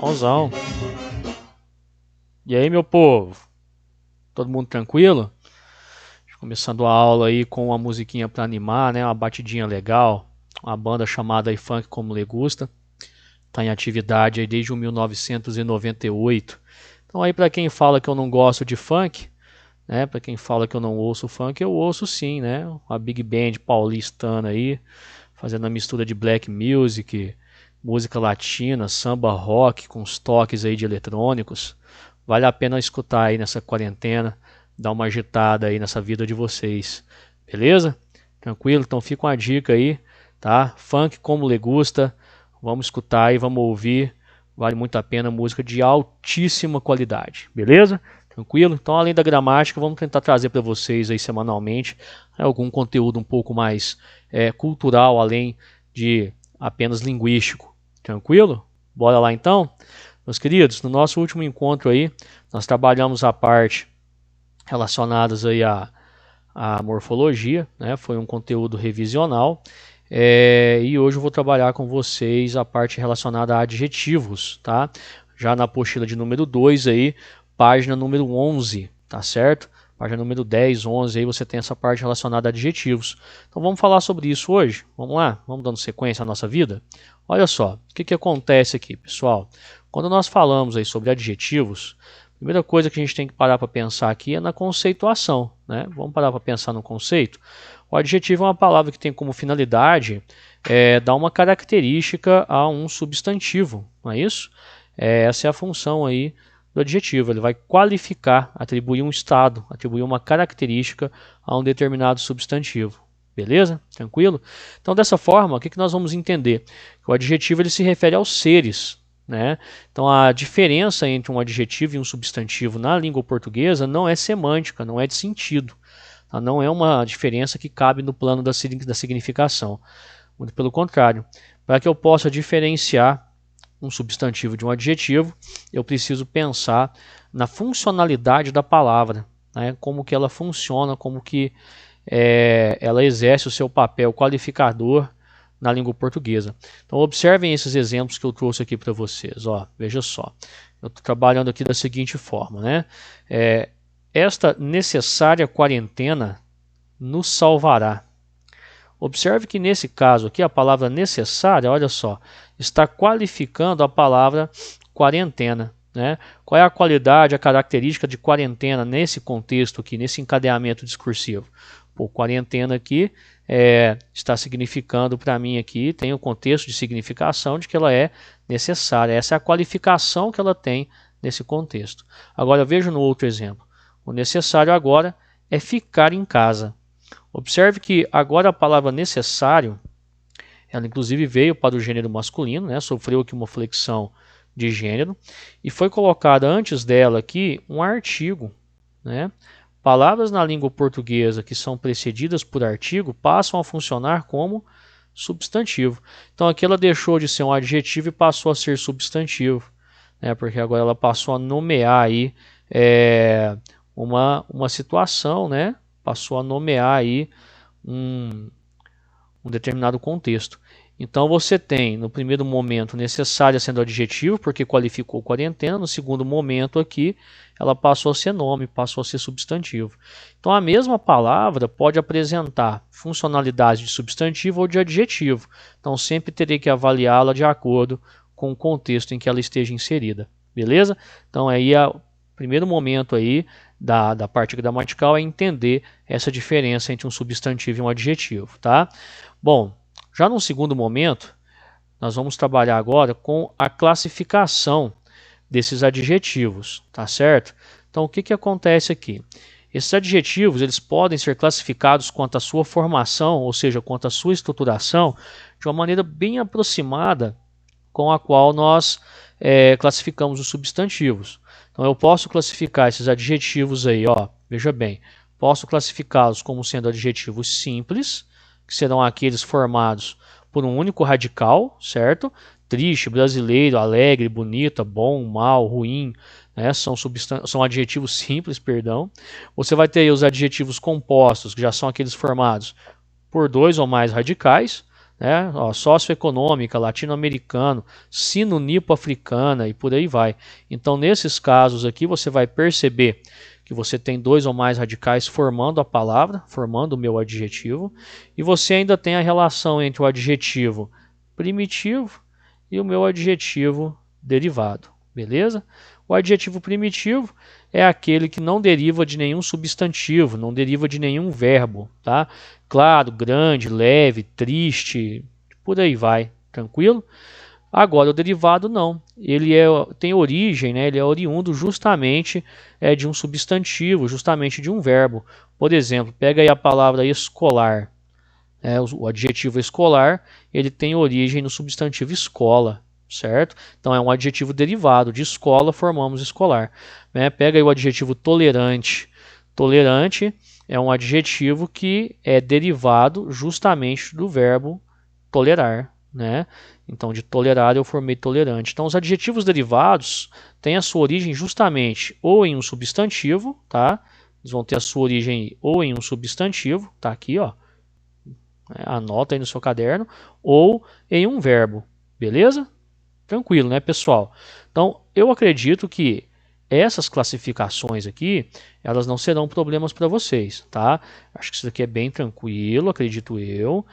Sonzão. E aí, meu povo? Todo mundo tranquilo? Começando a aula aí com uma musiquinha para animar, né? Uma batidinha legal. Uma banda chamada aí Funk Como Le Gusta. Tá em atividade aí desde 1998. Então aí para quem fala que eu não gosto de funk, né? Para quem fala que eu não ouço funk, eu ouço sim, né? Uma big band paulistana aí, fazendo a mistura de black music, música latina, samba rock com os toques aí de eletrônicos. Vale a pena escutar aí nessa quarentena, dar uma agitada aí nessa vida de vocês. Beleza? Tranquilo? Então fica uma dica aí, tá? Funk Como Le Gusta. Vamos escutar aí, vamos ouvir. Vale muito a pena, música de altíssima qualidade. Beleza? Tranquilo? Então, além da gramática, vamos tentar trazer para vocês aí semanalmente algum conteúdo um pouco mais cultural, além de apenas linguístico. Tranquilo? Bora lá então? Meus queridos, no nosso último encontro aí, nós trabalhamos a parte relacionadas aí à morfologia, né? Foi um conteúdo revisional. E hoje eu vou trabalhar com vocês a parte relacionada a adjetivos, tá? Já na apostila de número 2 aí, página número 11, tá certo? Página número 10, 11, aí você tem essa parte relacionada a adjetivos. Então vamos falar sobre isso hoje? Vamos lá? Vamos dando sequência à nossa vida? Olha só, o que acontece aqui, pessoal? Quando nós falamos aí sobre adjetivos, a primeira coisa que a gente tem que parar para pensar aqui é na conceituação, né? Vamos parar para pensar no conceito? O adjetivo é uma palavra que tem como finalidade dar uma característica a um substantivo, não é isso? Essa é a função aí do adjetivo, ele vai qualificar, atribuir um estado, atribuir uma característica a um determinado substantivo. Beleza? Tranquilo? Então, dessa forma, o que nós vamos entender? Que o adjetivo ele se refere aos seres, né? Então, a diferença entre um adjetivo e um substantivo na língua portuguesa não é semântica, não é de sentido. Tá? Não é uma diferença que cabe no plano da significação. Muito pelo contrário. Para que eu possa diferenciar um substantivo de um adjetivo, eu preciso pensar na funcionalidade da palavra, né? Como que ela funciona, como que ela exerce o seu papel qualificador na língua portuguesa. Então observem esses exemplos que eu trouxe aqui para vocês. Ó, veja só, eu estou trabalhando aqui da seguinte forma, né? Esta necessária quarentena nos salvará. Observe que nesse caso aqui a palavra necessária, olha só, está qualificando a palavra quarentena, né? Qual é a qualidade, a característica de quarentena nesse contexto aqui, nesse encadeamento discursivo? Pô, quarentena aqui está significando para mim aqui, tem o contexto de significação de que ela é necessária. Essa é a qualificação que ela tem nesse contexto. Agora veja no outro exemplo. O necessário agora é ficar em casa. Observe que agora a palavra necessário, ela inclusive veio para o gênero masculino, né? Sofreu aqui uma flexão de gênero, e foi colocada antes dela aqui um artigo, né? Palavras na língua portuguesa que são precedidas por artigo passam a funcionar como substantivo. Então aqui ela deixou de ser um adjetivo e passou a ser substantivo, né? Porque agora ela passou a nomear aí uma situação, né? Passou a nomear aí um determinado contexto. Então você tem, no primeiro momento, necessária sendo adjetivo, porque qualificou quarentena. No segundo momento aqui, ela passou a ser nome, passou a ser substantivo. Então a mesma palavra pode apresentar funcionalidade de substantivo ou de adjetivo. Então sempre terei que avaliá-la de acordo com o contexto em que ela esteja inserida. Beleza? Então aí o primeiro momento aí da parte gramatical é entender essa diferença entre um substantivo e um adjetivo, tá? Bom, já num segundo momento, nós vamos trabalhar agora com a classificação desses adjetivos, tá certo? Então, o que acontece aqui? Esses adjetivos eles podem ser classificados quanto à sua formação, ou seja, quanto à sua estruturação, de uma maneira bem aproximada com a qual nós classificamos os substantivos. Então eu posso classificar esses adjetivos aí, ó, veja bem, posso classificá-los como sendo adjetivos simples, que serão aqueles formados por um único radical, certo? Triste, brasileiro, alegre, bonita, bom, mal, ruim, né? São adjetivos simples, perdão. Você vai ter aí os adjetivos compostos, que já são aqueles formados por dois ou mais radicais, né? Ó, socioeconômica, latino-americano, sino-nipo-africana e por aí vai. Então, nesses casos aqui, você vai perceber que você tem dois ou mais radicais formando a palavra, formando o meu adjetivo, e você ainda tem a relação entre o adjetivo primitivo e o meu adjetivo derivado, beleza? O adjetivo primitivo é aquele que não deriva de nenhum substantivo, não deriva de nenhum verbo, tá? Claro, grande, leve, triste, por aí vai, tranquilo? Agora, o derivado não. Ele tem origem, né? Ele é oriundo justamente de um substantivo, justamente de um verbo. Por exemplo, pega aí a palavra escolar. O adjetivo escolar, ele tem origem no substantivo escola, certo? Então é um adjetivo derivado. De escola formamos escolar. Né? Pega aí o adjetivo tolerante. Tolerante é um adjetivo que é derivado justamente do verbo tolerar, né? Então, de tolerar eu formei tolerante. Então, os adjetivos derivados têm a sua origem justamente ou em um substantivo, tá? Eles vão ter a sua origem ou em um substantivo, tá aqui, ó. Anota aí no seu caderno, ou em um verbo, beleza? Tranquilo, né, pessoal? Então, eu acredito que essas classificações aqui, elas não serão problemas para vocês, tá? Acho que isso daqui é bem tranquilo, acredito eu.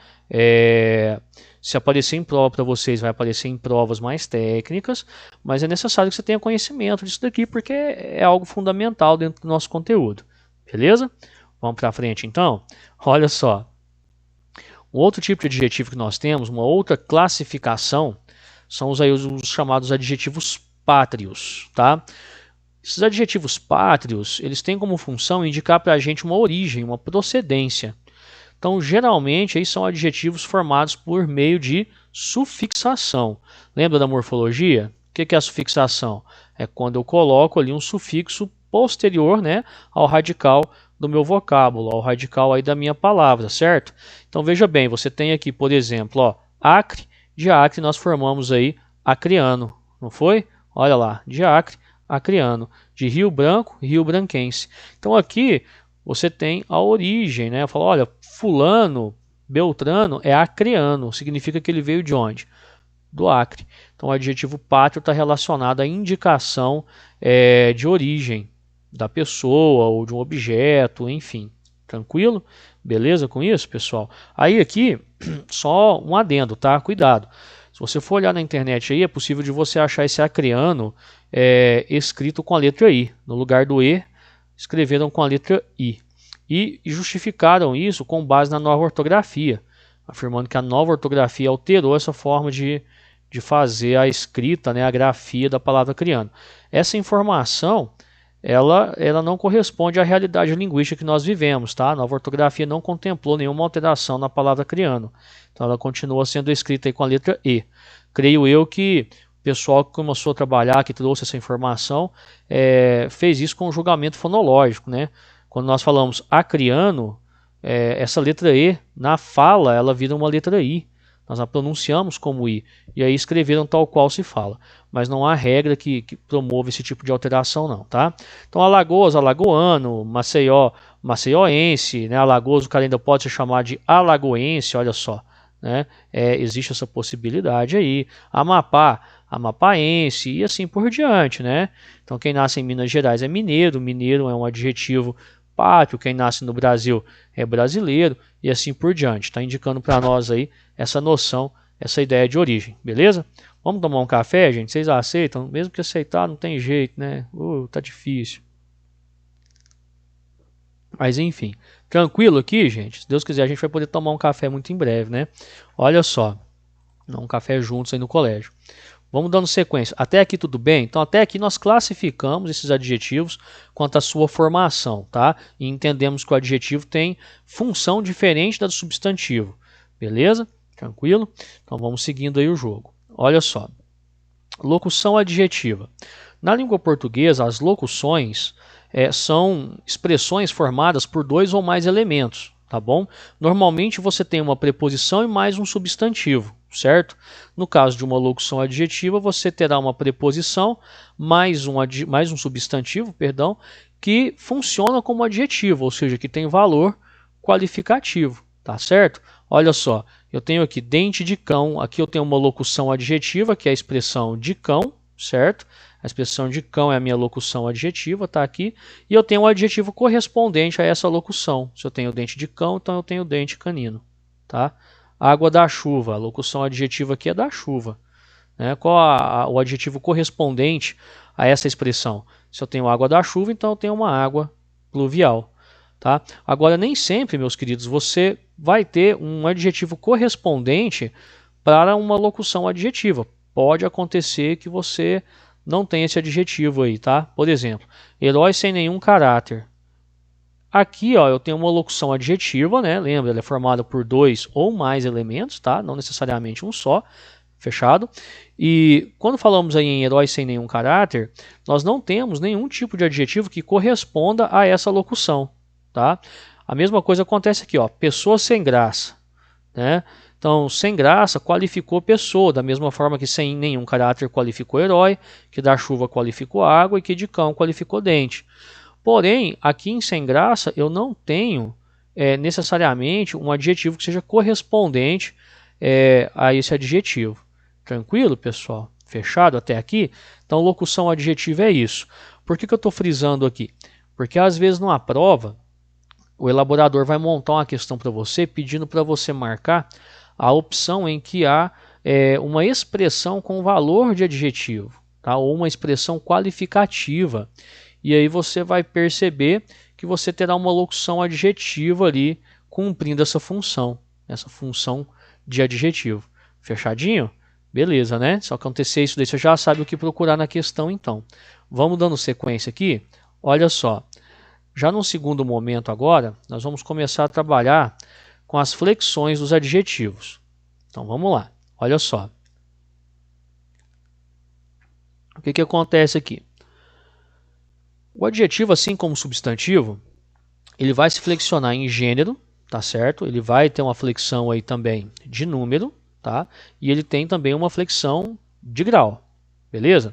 Se aparecer em prova para vocês, vai aparecer em provas mais técnicas, mas é necessário que você tenha conhecimento disso daqui, porque é algo fundamental dentro do nosso conteúdo, beleza? Vamos para frente, então? Olha só. Um outro tipo de adjetivo que nós temos, uma outra classificação, são os chamados adjetivos pátrios, tá? Esses adjetivos pátrios, eles têm como função indicar para a gente uma origem, uma procedência. Então, geralmente, aí são adjetivos formados por meio de sufixação. Lembra da morfologia? O que é a sufixação? É quando eu coloco ali um sufixo posterior, né, ao radical do meu vocábulo, ao radical aí da minha palavra, certo? Então, veja bem, você tem aqui, por exemplo, ó, Acre, de Acre nós formamos aí acreano, não foi? Olha lá, de Acre, acreano. De Rio Branco, Rio Branquense. Então, aqui você tem a origem, né? Eu falo, olha, fulano, Beltrano é acreano, significa que ele veio de onde? Do Acre. Então o adjetivo pátrio está relacionado à indicação de origem da pessoa ou de um objeto, enfim. Tranquilo? Beleza com isso, pessoal? Aí aqui, só um adendo, tá? Cuidado. Se você for olhar na internet aí, é possível de você achar esse acreano escrito com a letra I. No lugar do E, escreveram com a letra I. E justificaram isso com base na nova ortografia, afirmando que a nova ortografia alterou essa forma de fazer a escrita, né, a grafia da palavra criando. Essa informação, ela não corresponde à realidade linguística que nós vivemos, tá? A nova ortografia não contemplou nenhuma alteração na palavra criando. Então ela continua sendo escrita aí com a letra E. Creio eu que o pessoal que começou a trabalhar, que trouxe essa informação, fez isso com um julgamento fonológico, né? Quando nós falamos acriano, essa letra E, na fala, ela vira uma letra I. Nós a pronunciamos como I. E aí escreveram tal qual se fala. Mas não há regra que promova esse tipo de alteração, não, tá? Então, Alagoas, alagoano, Maceió, maceioense, né? Alagoas, o cara ainda pode se chamar de alagoense, olha só. Né? Existe essa possibilidade aí. Amapá, amapaense e assim por diante, né? Então, quem nasce em Minas Gerais é mineiro. Mineiro é um adjetivo pátrio, quem nasce no Brasil é brasileiro e assim por diante. Está indicando para nós aí essa noção, essa ideia de origem, beleza? Vamos tomar um café, gente? Vocês aceitam? Mesmo que aceitar, não tem jeito, né? Tá difícil. Mas enfim, tranquilo aqui, gente? Se Deus quiser, a gente vai poder tomar um café muito em breve, né? Olha só, um café juntos aí no colégio. Vamos dando sequência. Até aqui tudo bem? Então, até aqui nós classificamos esses adjetivos quanto à sua formação, tá? E entendemos que o adjetivo tem função diferente da do substantivo. Beleza? Tranquilo? Então, vamos seguindo aí o jogo. Olha só. Locução adjetiva. Na língua portuguesa, as locuções são expressões formadas por dois ou mais elementos, tá bom? Normalmente você tem uma preposição e mais um substantivo, certo? No caso de uma locução adjetiva, você terá uma preposição mais um substantivo, perdão, que funciona como adjetivo, ou seja, que tem valor qualificativo, tá certo? Olha só, eu tenho aqui dente de cão, aqui eu tenho uma locução adjetiva, que é a expressão de cão, certo? A expressão de cão é a minha locução adjetiva, tá aqui. E eu tenho um adjetivo correspondente a essa locução. Se eu tenho dente de cão, então eu tenho dente canino, tá? Água da chuva, a locução adjetiva aqui é da chuva, né? Qual o adjetivo correspondente a essa expressão? Se eu tenho água da chuva, então eu tenho uma água pluvial, tá? Agora, nem sempre, meus queridos, você vai ter um adjetivo correspondente para uma locução adjetiva. Pode acontecer que você não tenha esse adjetivo aí, tá? Por exemplo, herói sem nenhum caráter. Aqui, ó, eu tenho uma locução adjetiva, né? Lembra, ela é formada por 2 ou mais elementos, tá? Não necessariamente um só, fechado? E quando falamos aí em herói sem nenhum caráter, nós não temos nenhum tipo de adjetivo que corresponda a essa locução, tá? A mesma coisa acontece aqui, ó, pessoa sem graça, né? Então, sem graça qualificou pessoa, da mesma forma que sem nenhum caráter qualificou herói, que da chuva qualificou água e que de cão qualificou dente. Porém, aqui em sem graça eu não tenho necessariamente um adjetivo que seja correspondente a esse adjetivo. Tranquilo, pessoal? Fechado até aqui? Então, locução adjetiva é isso. Por que eu estou frisando aqui? Porque às vezes numa prova, o elaborador vai montar uma questão para você pedindo para você marcar a opção em que há uma expressão com valor de adjetivo, tá? Ou uma expressão qualificativa. E aí você vai perceber que você terá uma locução adjetiva ali cumprindo essa função de adjetivo. Fechadinho? Beleza, né? Se acontecer isso daí, você já sabe o que procurar na questão então. Vamos dando sequência aqui. Olha só. Já no segundo momento agora, nós vamos começar a trabalhar com as flexões dos adjetivos. Então vamos lá, olha só. O que acontece aqui? O adjetivo, assim como o substantivo, ele vai se flexionar em gênero, tá certo? Ele vai ter uma flexão aí também de número, tá? E ele tem também uma flexão de grau, beleza?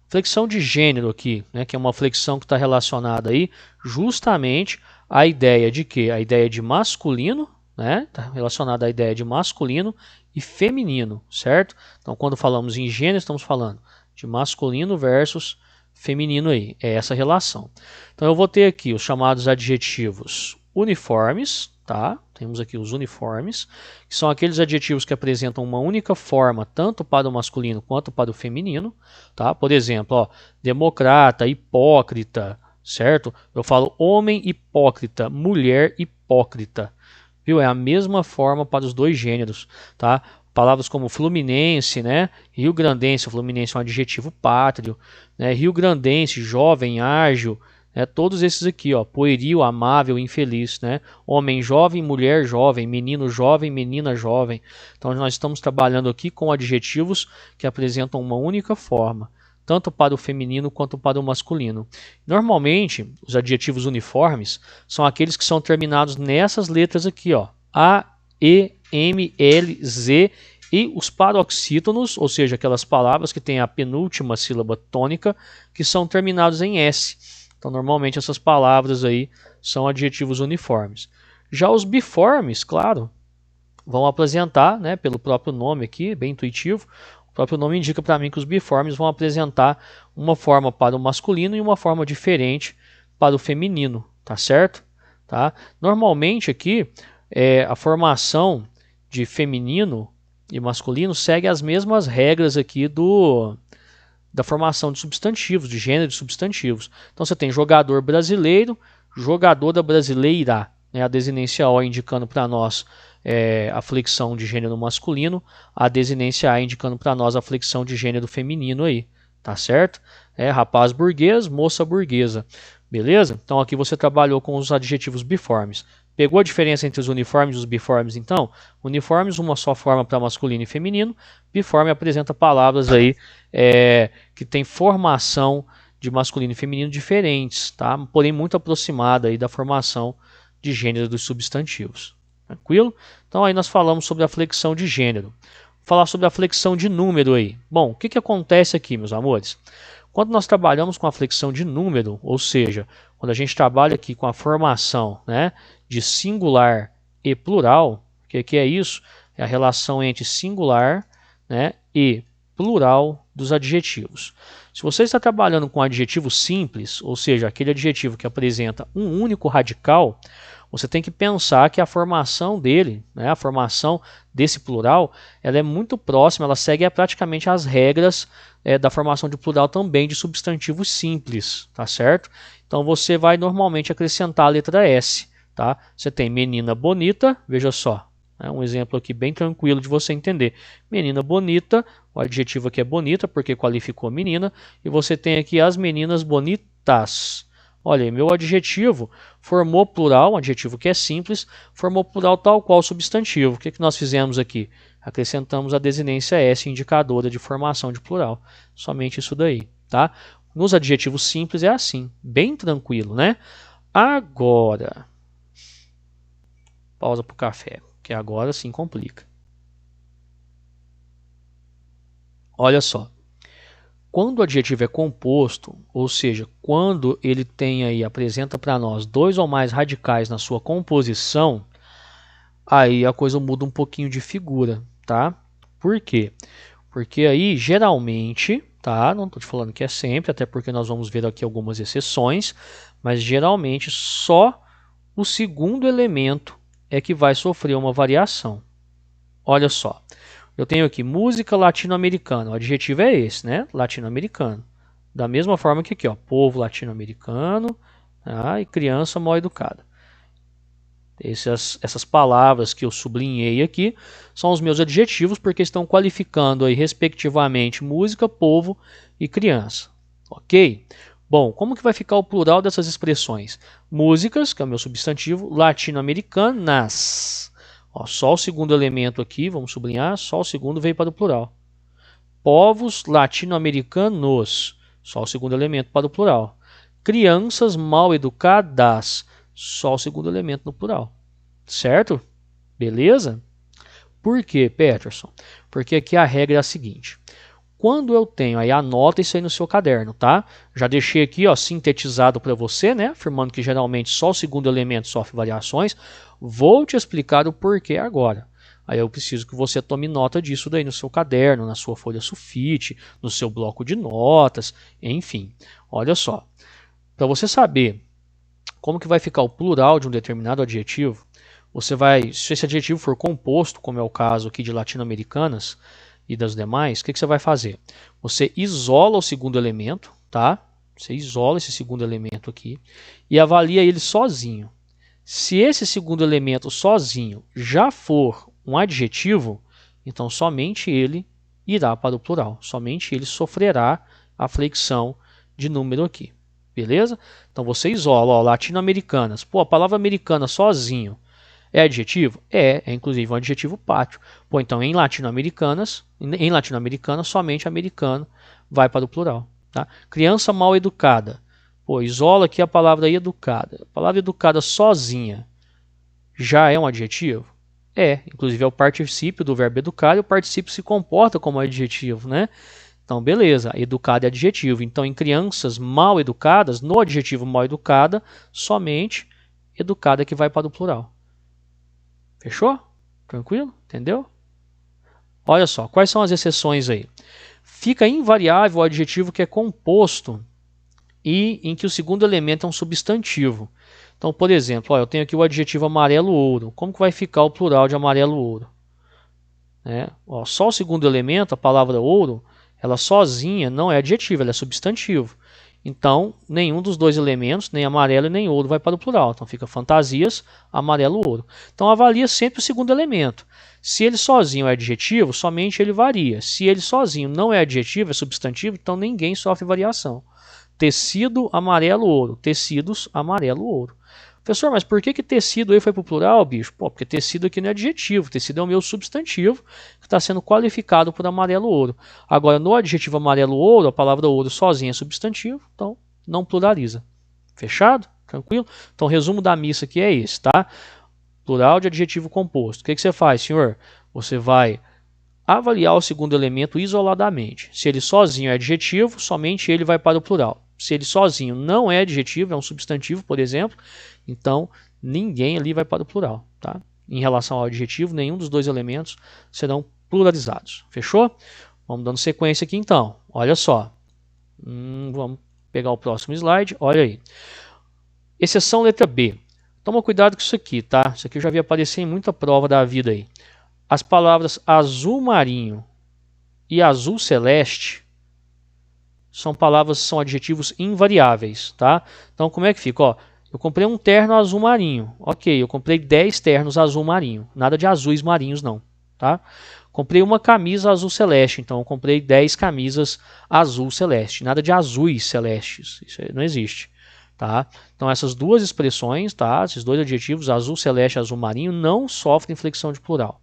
Flexão de gênero aqui, né, que é uma flexão que está relacionada aí justamente à ideia de quê? A ideia de masculino, né? Está relacionada à ideia de masculino e feminino, certo? Então, quando falamos em gênero, estamos falando de masculino versus feminino aí. É essa relação. Então, eu vou ter aqui os chamados adjetivos uniformes, tá? Temos aqui os uniformes, que são aqueles adjetivos que apresentam uma única forma, tanto para o masculino quanto para o feminino, tá? Por exemplo, ó, democrata, hipócrita, certo? Eu falo homem hipócrita, mulher hipócrita, viu? É a mesma forma para os dois gêneros, tá? Palavras como fluminense, né? Rio-grandense, fluminense é um adjetivo pátrio, né? Rio-grandense, jovem, ágil, todos esses aqui, ó, pueril, amável, infeliz, né? Homem jovem, mulher jovem, menino jovem, menina jovem. Então nós estamos trabalhando aqui com adjetivos que apresentam uma única forma, tanto para o feminino quanto para o masculino. Normalmente, os adjetivos uniformes são aqueles que são terminados nessas letras aqui, ó, A, E, M, L, Z, e os paroxítonos, ou seja, aquelas palavras que têm a penúltima sílaba tônica, que são terminados em S. Então, normalmente, essas palavras aí são adjetivos uniformes. Já os biformes, claro, vão apresentar, né, pelo próprio nome aqui, bem intuitivo, o próprio nome indica para mim que os biformes vão apresentar uma forma para o masculino e uma forma diferente para o feminino, tá certo? Tá? Normalmente aqui, a formação de feminino e masculino segue as mesmas regras aqui da formação de substantivos, de gênero de substantivos. Então você tem jogador brasileiro, jogadora brasileira, né? A desinência O indicando para nós a flexão de gênero masculino, a desinência A indicando para nós a flexão de gênero feminino aí, tá certo? Rapaz burguês, moça burguesa, beleza? Então aqui você trabalhou com os adjetivos biformes. Pegou a diferença entre os uniformes e os biformes, então? Uniformes, uma só forma para masculino e feminino. Biforme apresenta palavras aí que tem formação de masculino e feminino diferentes, tá? Porém muito aproximada aí da formação de gênero dos substantivos. Tranquilo? Então aí nós falamos sobre a flexão de gênero. Vou falar sobre a flexão de número aí. Bom, o que acontece aqui, meus amores? Quando nós trabalhamos com a flexão de número, ou seja, quando a gente trabalha aqui com a formação, né, de singular e plural, o que é isso? É a relação entre singular, né, e plural dos adjetivos. Se você está trabalhando com adjetivo simples, ou seja, aquele adjetivo que apresenta um único radical, você tem que pensar que a formação dele, né, a formação desse plural, ela é muito próxima, ela segue praticamente as regras da formação de plural também de substantivos simples, tá certo? Então você vai normalmente acrescentar a letra S, tá? Você tem menina bonita, veja só, um exemplo aqui bem tranquilo de você entender. Menina bonita, o adjetivo aqui é bonita porque qualificou menina, e você tem aqui as meninas bonitas. Olha aí, meu adjetivo formou plural, um adjetivo que é simples, formou plural tal qual substantivo. O que nós fizemos aqui? Acrescentamos a desinência S, indicadora de formação de plural. Somente isso daí, tá? Nos adjetivos simples é assim, bem tranquilo, né? Agora, pausa para o café, que agora sim complica. Olha só. Quando o adjetivo é composto, ou seja, quando ele tem aí, apresenta para nós dois ou mais radicais na sua composição, aí a coisa muda um pouquinho de figura, tá? Por quê? Porque aí, geralmente, tá? Não estou te falando que é sempre, até porque nós vamos ver aqui algumas exceções, mas geralmente só o segundo elemento é que vai sofrer uma variação. Olha só. Eu tenho aqui música latino-americana. O adjetivo é esse, né? Latino-americano. Da mesma forma que aqui, ó, povo latino-americano, tá? E criança mal educada. Essas palavras que eu sublinhei aqui são os meus adjetivos porque estão qualificando aí, respectivamente, música, povo e criança. Ok? Bom, como que vai ficar o plural dessas expressões? Músicas, que é o meu substantivo, latino-americanas. Ó, só o segundo elemento aqui, vamos sublinhar, só o segundo veio para o plural. Povos latino-americanos, só o segundo elemento para o plural. Crianças mal educadas, só o segundo elemento no plural. Certo? Beleza? Por quê, Peterson? Porque aqui a regra é a seguinte. Quando eu tenho, aí anota isso aí no seu caderno, tá? Já deixei aqui, ó, sintetizado para você, né? Afirmando que geralmente só o segundo elemento sofre variações. Vou te explicar o porquê agora. Aí eu preciso que você tome nota disso daí no seu caderno, na sua folha sulfite, no seu bloco de notas, enfim. Olha só. Para você saber como que vai ficar o plural de um determinado adjetivo, você vai, se esse adjetivo for composto, como é o caso aqui de latino-americanas, e das demais, o que você vai fazer? Você isola o segundo elemento, tá? Você isola esse segundo elemento aqui e avalia ele sozinho. Se esse segundo elemento sozinho já for um adjetivo, então somente ele irá para o plural. Somente ele sofrerá a flexão de número aqui. Beleza? Então você isola, latino-americanas. Pô, a palavra americana sozinho é adjetivo? É inclusive um adjetivo pátrio. Pô, então em latino-americana, somente americano vai para o plural. Tá? Criança mal educada. Pô, isola aqui a palavra educada. A palavra educada sozinha já é um adjetivo? Inclusive é o particípio do verbo educar e o particípio se comporta como adjetivo, né? Então, beleza, educada é adjetivo. Então, em crianças mal educadas, no adjetivo mal educada, somente educada que vai para o plural. Fechou? Tranquilo? Entendeu? Olha só, quais são as exceções aí? Fica invariável o adjetivo que é composto e em que o segundo elemento é um substantivo. Então, por exemplo, eu tenho aqui o adjetivo amarelo-ouro. Como que vai ficar o plural de amarelo-ouro? Só o segundo elemento, a palavra ouro, ela sozinha não é adjetivo, ela é substantivo. Então, nenhum dos dois elementos, nem amarelo e nem ouro, vai para o plural. Então, fica fantasias, amarelo, ouro. Então, avalia sempre o segundo elemento. Se ele sozinho é adjetivo, somente ele varia. Se ele sozinho não é adjetivo, é substantivo, então ninguém sofre variação. Tecido, amarelo, ouro. Tecidos, amarelo, ouro. Professor, mas por que tecido aí foi para o plural, bicho? Pô, porque tecido aqui não é adjetivo. Tecido é o meu substantivo que está sendo qualificado por amarelo ouro. Agora, no adjetivo amarelo ouro, a palavra ouro sozinha é substantivo, então não pluraliza. Fechado? Tranquilo? Então, o resumo da missa aqui é esse, tá? Plural de adjetivo composto. O que você faz, senhor? Você vai avaliar o segundo elemento isoladamente. Se ele sozinho é adjetivo, somente ele vai para o plural. Se ele sozinho não é adjetivo, é um substantivo, por exemplo, então ninguém ali vai para o plural. Tá? em relação ao adjetivo, nenhum dos dois elementos serão pluralizados. Fechou? Vamos dando sequência aqui então. Olha só. Vamos pegar o próximo slide. Olha aí. Exceção letra B. Toma cuidado com isso aqui, tá? Isso aqui eu já vi aparecer em muita prova da vida aí. As palavras azul marinho e azul celeste são adjetivos invariáveis, tá? Então como é que fica? Ó, eu comprei um terno azul marinho. Ok, eu comprei 10 ternos azul marinho. Nada de azuis marinhos não, tá? Comprei uma camisa azul celeste, então eu comprei 10 camisas azul celeste. Nada de azuis celestes, isso não existe. Tá? Então essas duas expressões, tá? Esses dois adjetivos, azul celeste e azul marinho, não sofrem flexão de plural.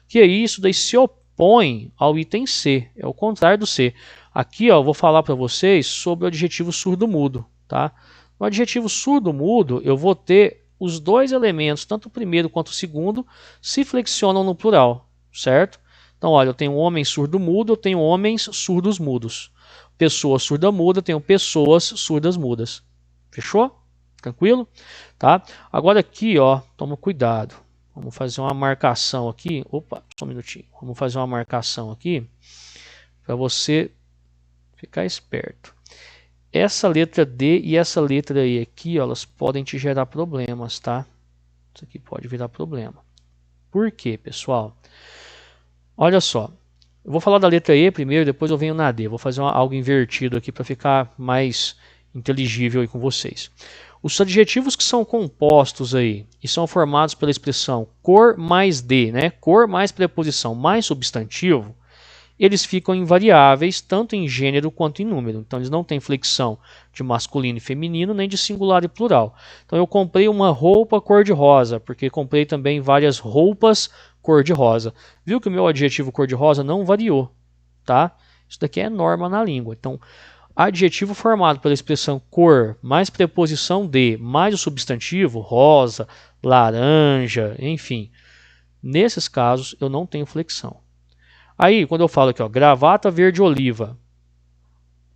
Que é isso daí se opõe ao item C, é o contrário do C. Aqui ó, eu vou falar para vocês sobre o adjetivo surdo-mudo. Tá? No adjetivo surdo-mudo, eu vou ter os dois elementos, tanto o primeiro quanto o segundo, se flexionam no plural, certo? Então, olha, eu tenho homem surdo-mudo, eu tenho homens surdos-mudos. Pessoa surda-muda, eu tenho pessoas surdas-mudas. Fechou? Tranquilo? Tá? Agora aqui, ó, toma cuidado. Vamos fazer uma marcação aqui. Opa, só um minutinho. Vamos fazer uma marcação aqui para você ficar esperto. Essa letra D e essa letra E aqui, ó, elas podem te gerar problemas, tá? Isso aqui pode virar problema. Por quê, pessoal? Olha só. Eu vou falar da letra E primeiro, depois eu venho na D. Vou fazer algo invertido aqui para ficar mais inteligível aí com vocês. Os adjetivos que são compostos aí e são formados pela expressão cor mais D, né? Cor mais preposição mais substantivo, eles ficam invariáveis tanto em gênero quanto em número. Então eles não têm flexão de masculino e feminino, nem de singular e plural. Então eu comprei uma roupa cor-de-rosa, porque comprei também várias roupas cor-de-rosa. Viu que o meu adjetivo cor-de-rosa não variou, tá? Isso daqui é norma na língua. Então, adjetivo formado pela expressão cor mais preposição de mais o substantivo rosa, laranja, enfim. Nesses casos eu não tenho flexão. Aí quando eu falo aqui, ó, gravata verde-oliva,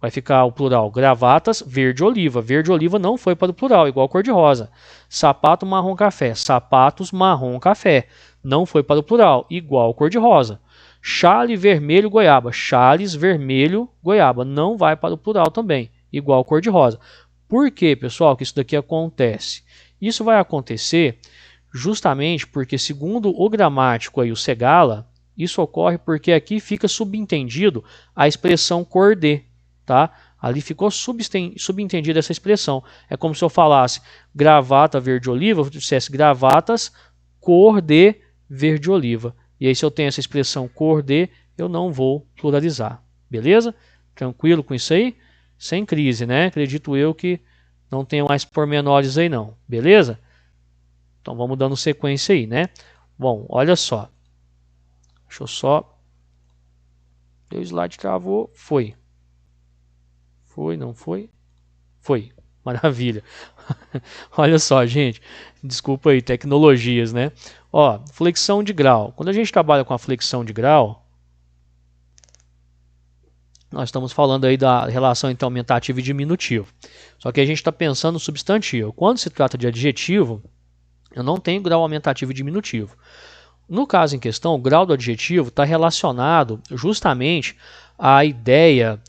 vai ficar o plural gravatas verde-oliva. Verde-oliva não foi para o plural, igual cor-de-rosa. Sapato marrom-café, sapatos marrom-café. Não foi para o plural, igual cor-de-rosa. Chale vermelho goiaba, chales vermelho goiaba, não vai para o plural também, igual cor-de-rosa. Por que, pessoal, que isso daqui acontece? Isso vai acontecer justamente porque, segundo o gramático aí, o Segala, isso ocorre porque aqui fica subentendido a expressão cor de, tá? Ali ficou subentendida essa expressão. É como se eu falasse gravata verde-oliva, eu dissesse gravatas cor de verde-oliva. E aí, se eu tenho essa expressão cor de, eu não vou pluralizar. Beleza? Tranquilo com isso aí? Sem crise, né? Acredito eu que não tenho mais pormenores aí não. Beleza? Então, vamos dando sequência aí, né? Bom, olha só. Deixa eu só... O slide travou. Foi. Foi, não foi? Foi. Maravilha. Olha só, gente. Desculpa aí, tecnologias, né? Ó, flexão de grau. Quando a gente trabalha com a flexão de grau, nós estamos falando aí da relação entre aumentativo e diminutivo. Só que a gente está pensando no substantivo. Quando se trata de adjetivo, eu não tenho grau aumentativo e diminutivo. No caso em questão, o grau do adjetivo está relacionado justamente à ideia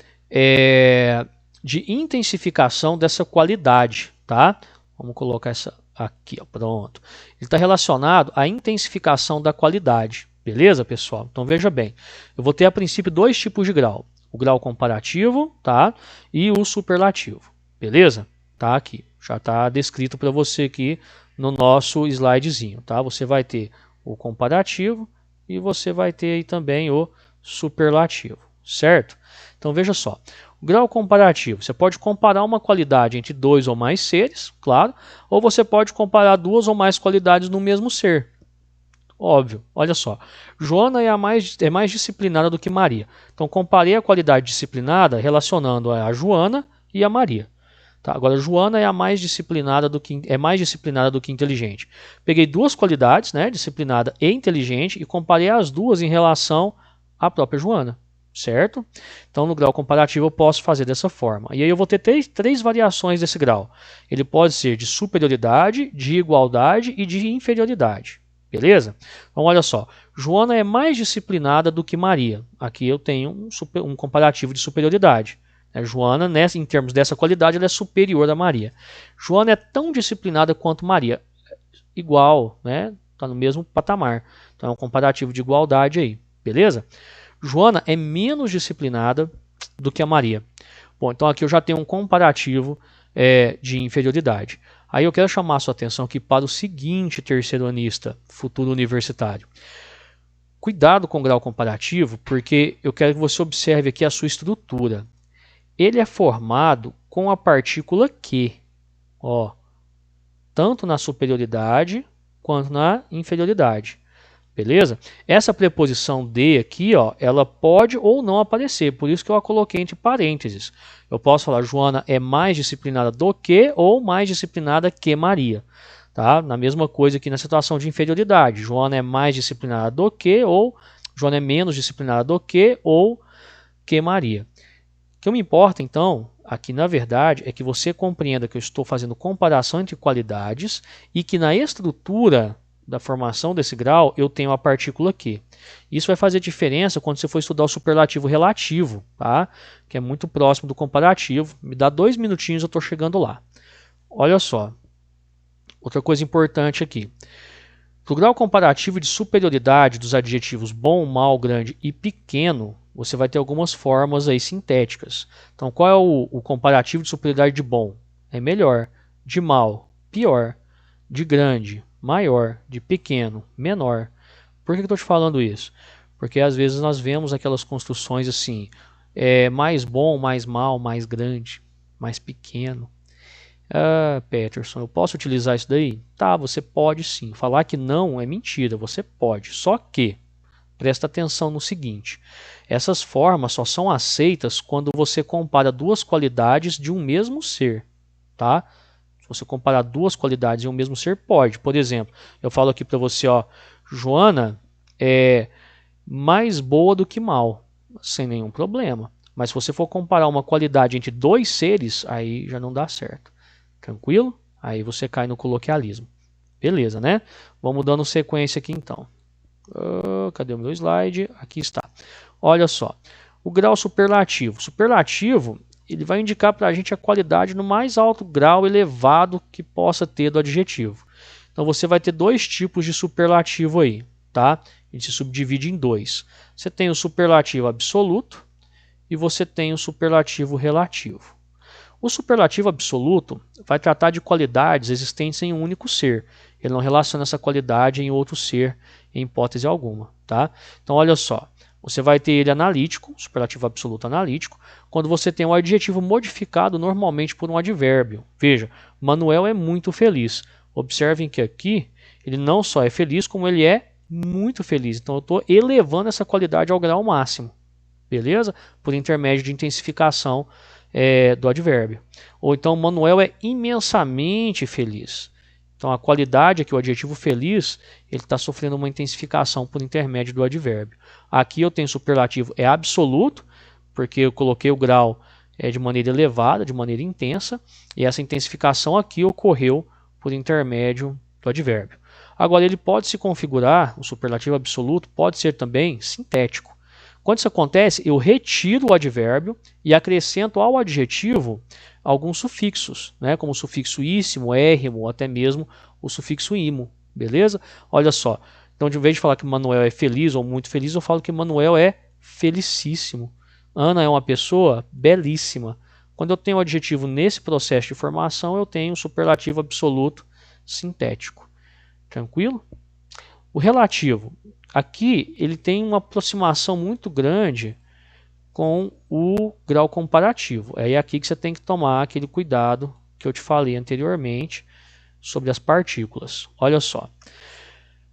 de intensificação dessa qualidade, tá? Vamos colocar essa aqui, ó, pronto. Ele está relacionado à intensificação da qualidade, beleza, pessoal? Então veja bem, eu vou ter a princípio dois tipos de grau, o grau comparativo, tá? E o superlativo, beleza? Tá aqui, já está descrito para você aqui no nosso slidezinho, tá? Você vai ter o comparativo e você vai ter aí também o superlativo, certo? Então veja só, o grau comparativo, você pode comparar uma qualidade entre dois ou mais seres, claro, ou você pode comparar duas ou mais qualidades no mesmo ser. Óbvio, olha só, Joana é mais disciplinada do que Maria. Então comparei a qualidade disciplinada relacionando a Joana e a Maria. Tá, agora, Joana é mais disciplinada do que inteligente. Peguei duas qualidades, né, disciplinada e inteligente, e comparei as duas em relação à própria Joana, certo? Então, no grau comparativo, eu posso fazer dessa forma. E aí eu vou ter três variações desse grau. Ele pode ser de superioridade, de igualdade e de inferioridade. Beleza? Então, olha só. Joana é mais disciplinada do que Maria. Aqui eu tenho um comparativo de superioridade. Joana, em termos dessa qualidade, ela é superior a Maria. Joana é tão disciplinada quanto Maria. Igual, né? Está no mesmo patamar. Então, é um comparativo de igualdade aí. Beleza? Joana é menos disciplinada do que a Maria. Bom, então aqui eu já tenho um comparativo de inferioridade. Aí eu quero chamar a sua atenção aqui para o seguinte, terceironista, futuro universitário. Cuidado com o grau comparativo, porque eu quero que você observe aqui a sua estrutura. Ele é formado com a partícula que, tanto na superioridade quanto na inferioridade. Beleza? Essa preposição de aqui, ela pode ou não aparecer, por isso que eu a coloquei entre parênteses. Eu posso falar, Joana é mais disciplinada do que ou mais disciplinada que Maria. Tá? Na mesma coisa aqui na situação de inferioridade. Joana é mais disciplinada do que ou Joana é menos disciplinada do que ou que Maria. O que me importa, então, aqui na verdade, é que você compreenda que eu estou fazendo comparação entre qualidades e que na estrutura da formação desse grau, eu tenho a partícula que. Isso vai fazer diferença quando você for estudar o superlativo relativo, tá? Que é muito próximo do comparativo. Me dá 2 minutinhos, eu estou chegando lá. Olha só. Outra coisa importante aqui. Para o grau comparativo de superioridade dos adjetivos bom, mal, grande e pequeno, você vai ter algumas formas aí sintéticas. Então, qual é o comparativo de superioridade de bom? É melhor. De mal, pior. De grande, maior, de pequeno, menor. Por que eu estou te falando isso? Porque às vezes nós vemos aquelas construções assim, mais bom, mais mal, mais grande, mais pequeno. Peterson, eu posso utilizar isso daí? Tá, você pode sim. Falar que não é mentira, você pode. Só que, presta atenção no seguinte, essas formas só são aceitas quando você compara duas qualidades de um mesmo ser, tá? Se você comparar duas qualidades em um mesmo ser, pode. Por exemplo, eu falo aqui para você, Joana é mais boa do que mal, sem nenhum problema. Mas se você for comparar uma qualidade entre dois seres, aí já não dá certo. Tranquilo? Aí você cai no coloquialismo. Beleza, né? Vamos dando sequência aqui então. Cadê o meu slide? Aqui está. Olha só. O grau superlativo. Superlativo, ele vai indicar para a gente a qualidade no mais alto grau elevado que possa ter do adjetivo. Então você vai ter dois tipos de superlativo aí, tá? A gente se subdivide em dois. Você tem o superlativo absoluto e você tem o superlativo relativo. O superlativo absoluto vai tratar de qualidades existentes em um único ser. Ele não relaciona essa qualidade em outro ser em hipótese alguma, tá? Então olha só. Você vai ter ele analítico, superlativo absoluto analítico, quando você tem um adjetivo modificado normalmente por um advérbio. Veja, Manuel é muito feliz. Observem que aqui ele não só é feliz, como ele é muito feliz. Então eu estou elevando essa qualidade ao grau máximo. Beleza? Por intermédio de intensificação do advérbio. Ou então Manuel é imensamente feliz. Então a qualidade aqui, o adjetivo feliz, ele está sofrendo uma intensificação por intermédio do advérbio. Aqui eu tenho superlativo absoluto, porque eu coloquei o grau de maneira elevada, de maneira intensa, e essa intensificação aqui ocorreu por intermédio do advérbio. Agora ele pode se configurar, o superlativo absoluto pode ser também sintético. Quando isso acontece, eu retiro o advérbio e acrescento ao adjetivo alguns sufixos, né, como o sufixo íssimo, érrimo, ou até mesmo o sufixo imo, beleza? Olha só, então de vez de falar que Manuel é feliz ou muito feliz, eu falo que Manuel é felicíssimo. Ana é uma pessoa belíssima. Quando eu tenho o adjetivo nesse processo de formação, eu tenho o superlativo absoluto sintético. Tranquilo? O relativo. Aqui ele tem uma aproximação muito grande com o grau comparativo. É aqui que você tem que tomar aquele cuidado que eu te falei anteriormente sobre as partículas. Olha só.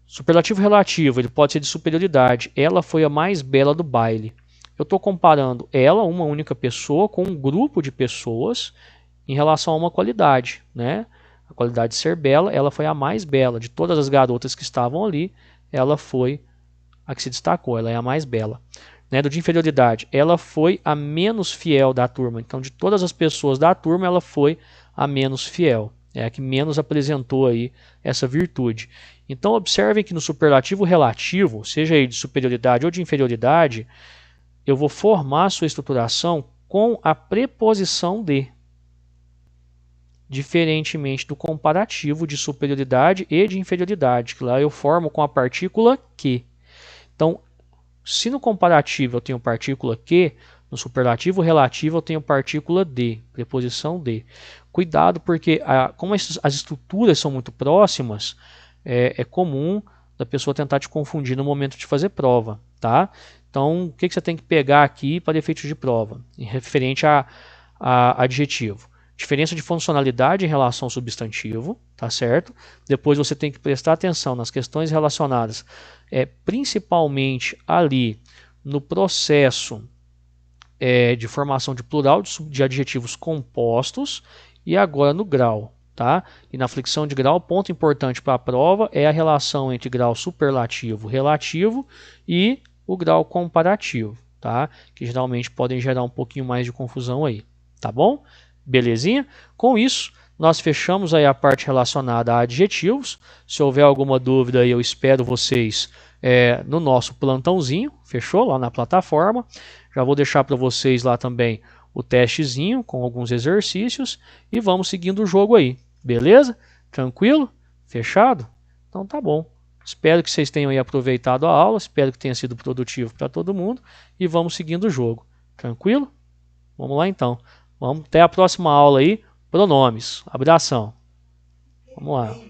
Superlativo relativo, ele pode ser de superioridade. Ela foi a mais bela do baile. Eu estou comparando ela, uma única pessoa, com um grupo de pessoas em relação a uma qualidade, né? A qualidade de ser bela, ela foi a mais bela. De todas as garotas que estavam ali, ela foi a que se destacou, ela é a mais bela. Do de inferioridade, ela foi a menos fiel da turma. Então, de todas as pessoas da turma, ela foi a menos fiel. É a que menos apresentou aí essa virtude. Então observem que no superlativo relativo, seja ele de superioridade ou de inferioridade, eu vou formar a sua estruturação com a preposição de, diferentemente do comparativo de superioridade e de inferioridade, que lá eu formo com a partícula que. Então, se no comparativo eu tenho partícula que, no superlativo relativo eu tenho partícula de, preposição de. Cuidado, porque como as estruturas são muito próximas, é comum da pessoa tentar te confundir no momento de fazer prova, tá? Então, o que você tem que pegar aqui para efeitos de prova, em referente a adjetivo? Diferença de funcionalidade em relação ao substantivo, tá certo? Depois você tem que prestar atenção nas questões relacionadas, principalmente ali no processo de formação de plural de adjetivos compostos e agora no grau, tá? E na flexão de grau, ponto importante para a prova é a relação entre grau superlativo relativo e o grau comparativo, tá? Que geralmente podem gerar um pouquinho mais de confusão aí, tá bom? Belezinha? Com isso, nós fechamos aí a parte relacionada a adjetivos. Se houver alguma dúvida, eu espero vocês no nosso plantãozinho, fechou? Lá na plataforma. Já vou deixar para vocês lá também o testezinho com alguns exercícios e vamos seguindo o jogo aí, beleza? Tranquilo? Fechado? Então tá bom. Espero que vocês tenham aí aproveitado a aula, espero que tenha sido produtivo para todo mundo e vamos seguindo o jogo. Tranquilo? Vamos lá então. Vamos até a próxima aula aí. Pronomes. Abração. Vamos lá.